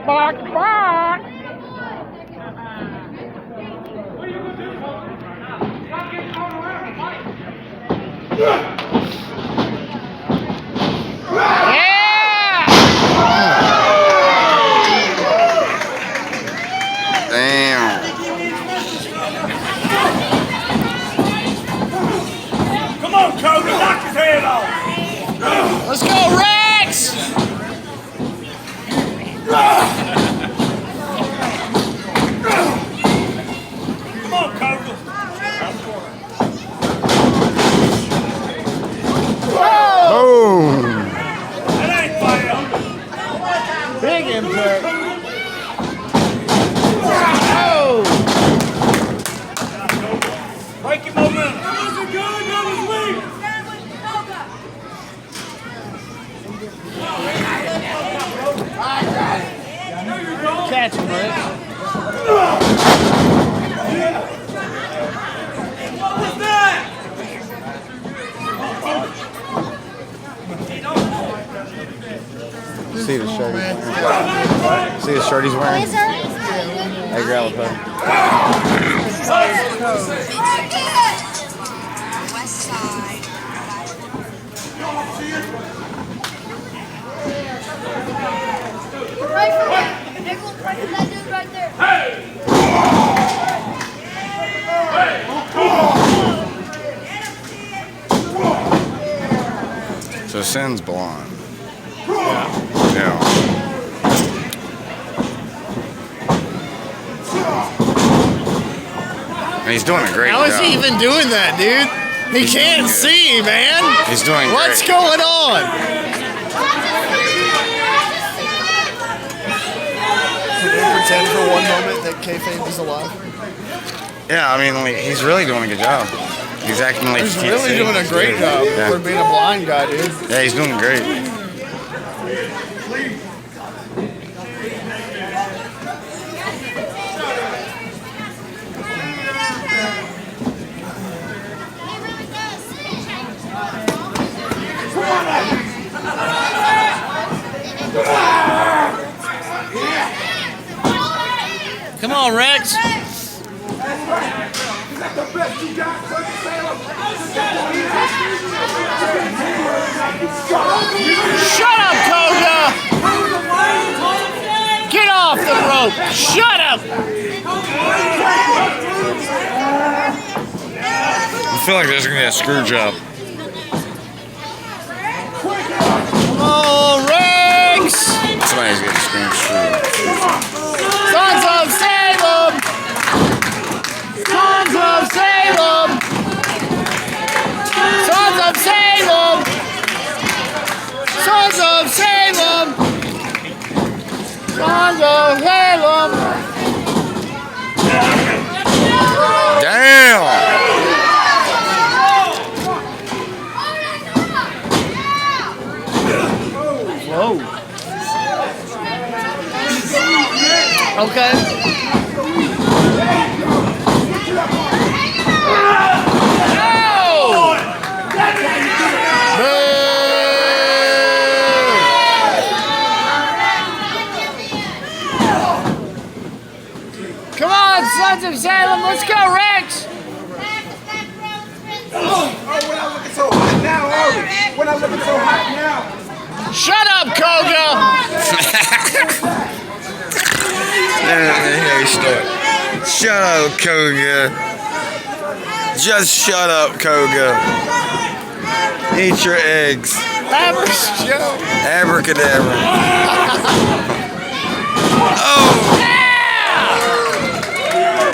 bark, bark. Damn. Come on, Koga, knock his head off. Let's go, Rex! Come on, Koga. Boom. That ain't fair. Big impact. Oh! Break your momentum. Catch him, Rex. See the shirt he's wearing? See the shirt he's wearing? Hey, grab it, bud. West side. Right from there. Everyone right from that dude right there. So Sin's blonde. Yeah. And he's doing a great How job. is he even doing that, dude? He can't see, man. He's doing What's great. going on? Can we pretend for one moment that kayfabe is alive? Yeah, I mean, like, he's really doing a good job. He's acting like He's he can't really see. doing a great job Yeah. for being a blind guy, dude. Yeah, he's doing great. Come on, Rex. Shut up, Koga! Get off the rope! Shut up! I feel like this is gonna be a screw job. Come on, Rex! Somebody's getting screwed. Sons of Salem! Sons of Salem! Sons of Salem! Sons of Salem! Sons of Salem! Damn! Whoa. Okay. Come on, Sons of Salem, let's go, Rex! Oh, when I'm looking so hot now, when I'm looking so hot now. Shut up, Koga! Shut up, Koga. Just shut up, Koga. Eat your eggs. Avarice, Joe. Abracadabra. Oh!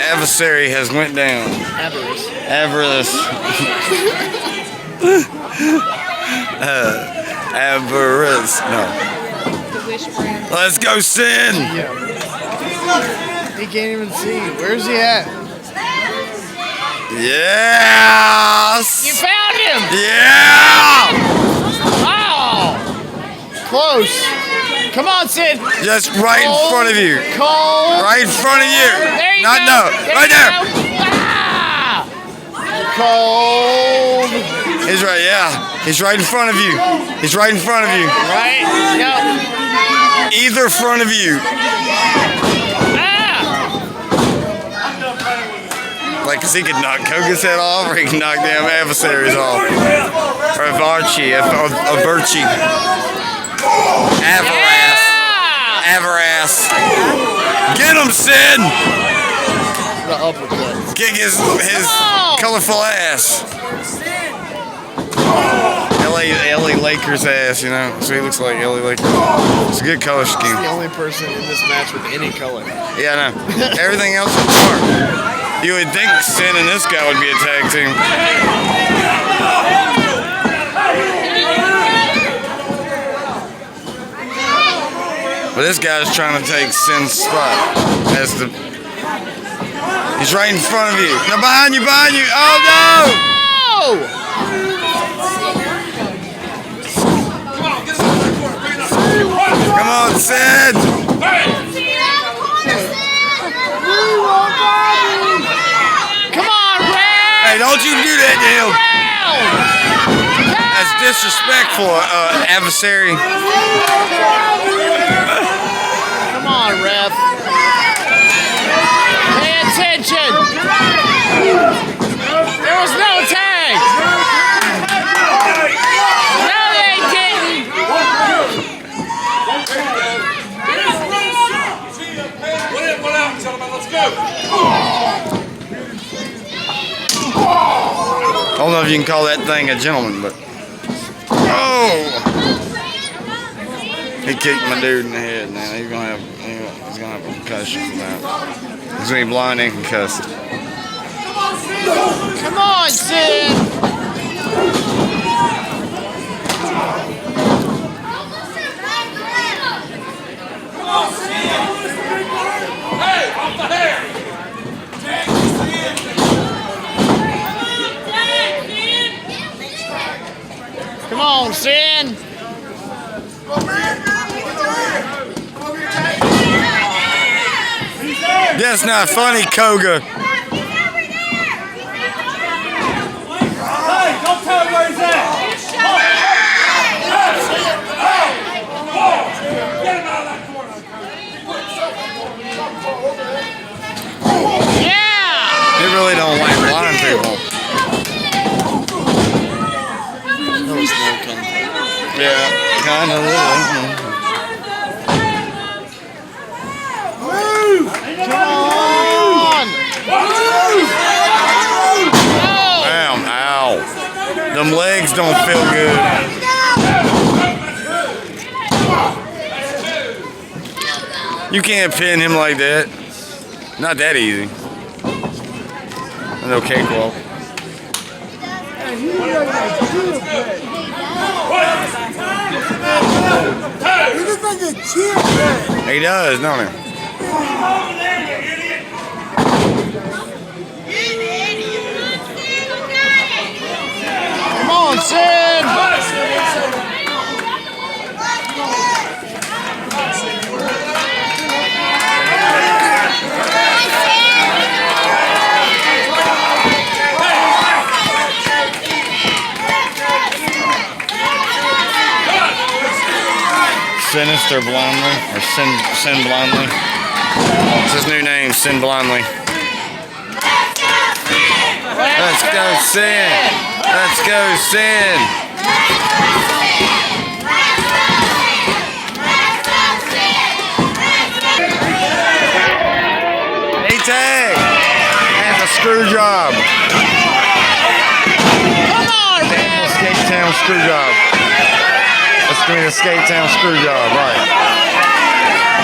Adversary has went down. Avarice. Avarice. Avarice. No. Let's go, Sin. He can't even see. Where's he at? Yes. You found him! Yeah. Oh! Close. Come on, Sid. Just right in front of you. Cole. Right in front of you. There you Not go. no. Right you there. go. Ah! Cold. He's right. Yeah. He's right in front of you. He's right in front of you. Right? Yep. either front of you. Like, cause he could knock Koga's head off, or he can knock damn adversaries off. Or Avarice. Avarice. Get him, Sid! The uppercut. Kick his colorful ass. LA Lakers ass, you know. So he looks like LA Lakers. It's a good color scheme. He's the only person in this match with any color. Yeah, I know. Everything else is dark. You would think Sin and this guy would be a tag team. But this guy's trying to take Sin's spot. He's right in front of you. No, behind you, behind you. Oh, no! Come on, Sid! Come on, Red! Hey, don't you do that, Dale! That's disrespectful, adversary. Come on, ref. Pay attention. There was no tag. No, they didn't. What out, gentlemen? Let's go. I don't know if you can call that thing a gentleman, but... Oh! He kicked my dude in the head, man. He's gonna have a concussion from that. He's gonna be blind and concussed. Come on, Sid. Hey, off the hair. Come on, Sid. That's not funny, Koga. Hey, don't tell him where he's at. Get him out of that corner. Yeah. They really don't like blind people. Yeah, kind of little. Come on. Damn, ow. Them legs don't feel good. You can't pin him like that. Not that easy. No cakewalk. He does, don't he? Come on, Sid. Sinister Blindly, or Sin Blindly. It's his new name, Sin Blindly. Let's go, Sin! Let's go, Sin! Hey, tag! That's a screw job. Come on, man. Skate Town screw job. Let's do the Skate Town screw job, right?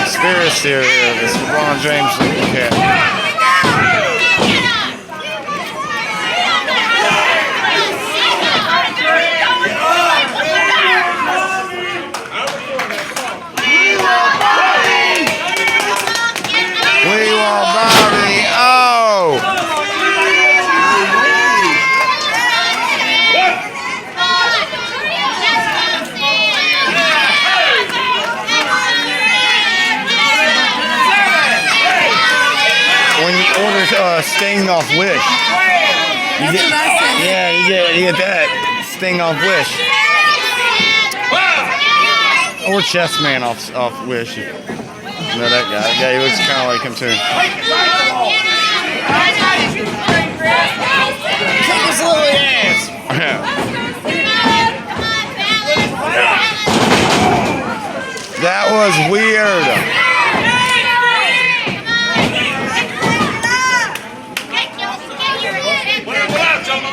Conspiracy here. This is LeBron James. Okay. We want Bobby. Oh! When you order Sting off Wish, you get, yeah, you get that Sting off Wish. Or Chess Man off Wish. You know that guy? Yeah, he looks kind of like him too. Kick his little ass. That was weird.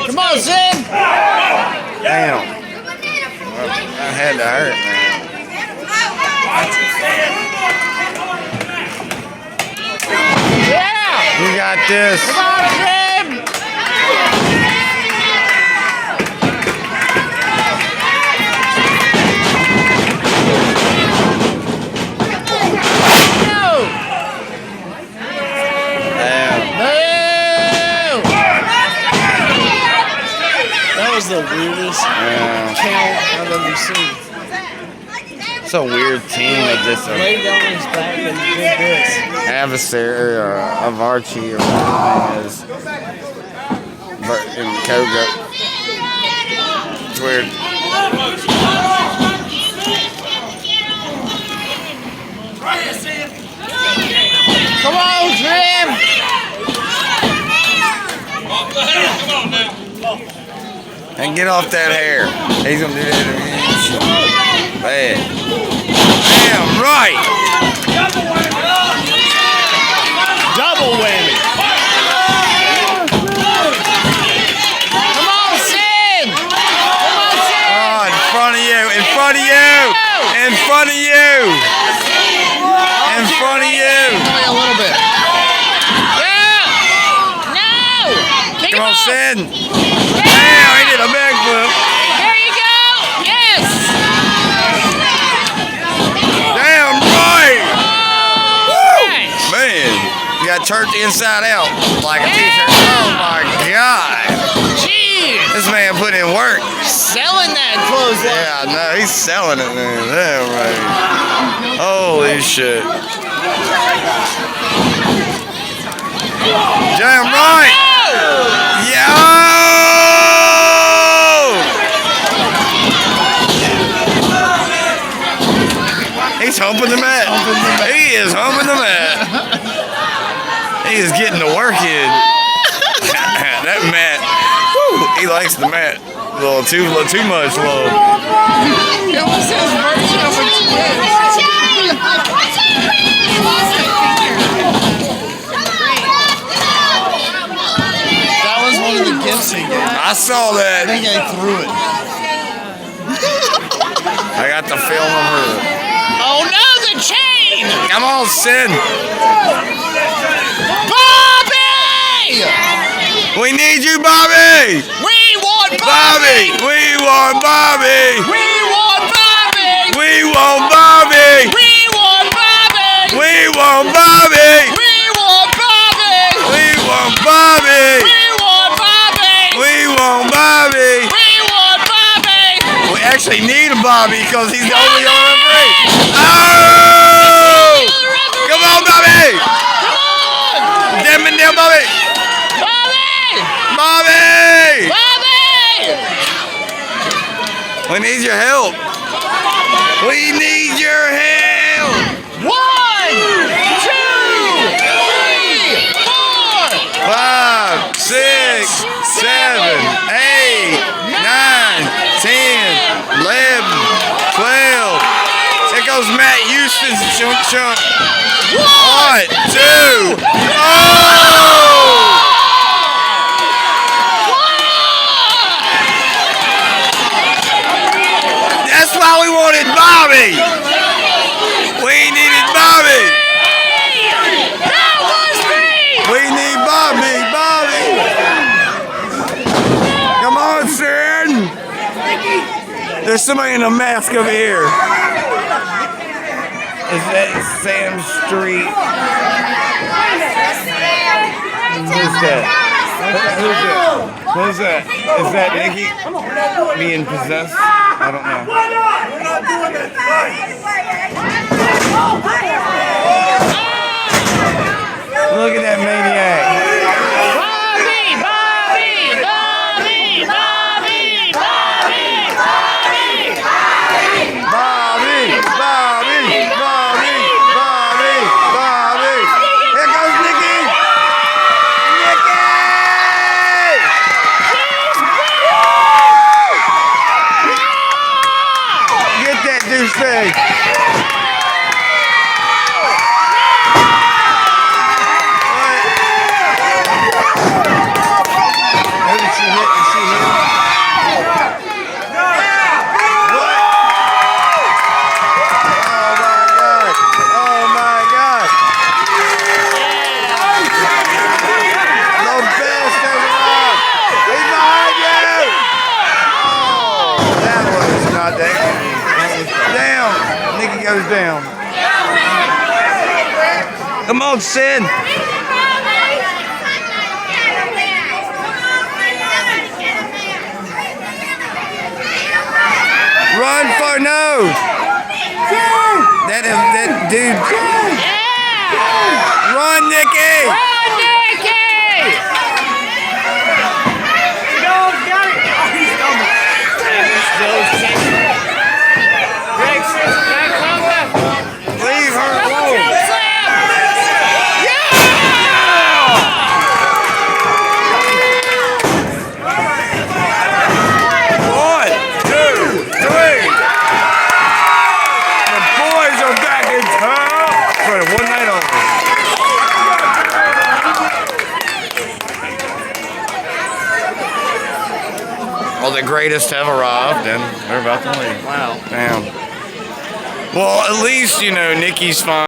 Come on, Sid. Damn. That had to hurt, man. Yeah. You got this. Come on, Sid. That was the weirdest count I've ever seen. It's a weird team of this. Laid down on his back and did this. Avarice or Avarice or whatever his name is. In Koga. It's weird. Come on, Trim. Come on now. And get off that hair. He's gonna do that again. Bad. Damn right. Double whammy. Come on, Sid. Come on, Sid. Oh, in front of you. In front of you. In front of you. In front of you. Only a little bit. Yeah. No. Keep Come on, up. Sid. Damn, he did a backflip. There you go. Yes. Damn right. Right. Man, you got turned inside out like a t-shirt. Oh my God. Jeez. This man put in work. Selling that clothesline. Yeah, no, he's selling it, man. Damn right. Holy shit. Damn right. Yo! He's humping the mat. He is humping the mat. He is getting the work in. That mat. Whew, he likes the mat. A little too much love. It was his version of a That was one of the gifts he gave. I saw I that. think I threw it. I got the film of her. Oh no, the chain! Come on, Sid. Bobby! We need you, Bobby. We want Bobby. Bobby! We want Bobby. We want Bobby! We want Bobby. We want Bobby! We want Bobby. We want Bobby! We want Bobby. We want Bobby! We want Bobby. We want Bobby! We actually need a Bobby because he's the only referee. Oh! Come on, Bobby. Come on! Damn it, damn Bobby. Bobby! Bobby. Bobby! We need your help. We need your help. 1, 2, 3, 4! 5, 6, 7, 8, 9, 10, 11, 12. Here goes Matt Houston's chunk chunk. 1, 2. Oh! That's why we wanted Bobby. We needed Bobby. That was me! We need Bobby. Bobby. Come on, Sid. There's somebody in a mask over here. Is that Sam Street? Who's that? Who's that? Who's that? Is that Nikki being possessed? I don't know. Look at that maniac. Bobby! Bobby! Bobby! Bobby! Bobby! Bobby! Bobby! goes down. Come on, Sid. Run for no. That dude. Run, Nikki. Leave her alone. 1, 2, 3. The boys are back in town for one night only. All the greatest have arrived, and they're about to leave. Wow. Damn. Well, at least, you know, Nikki's fine.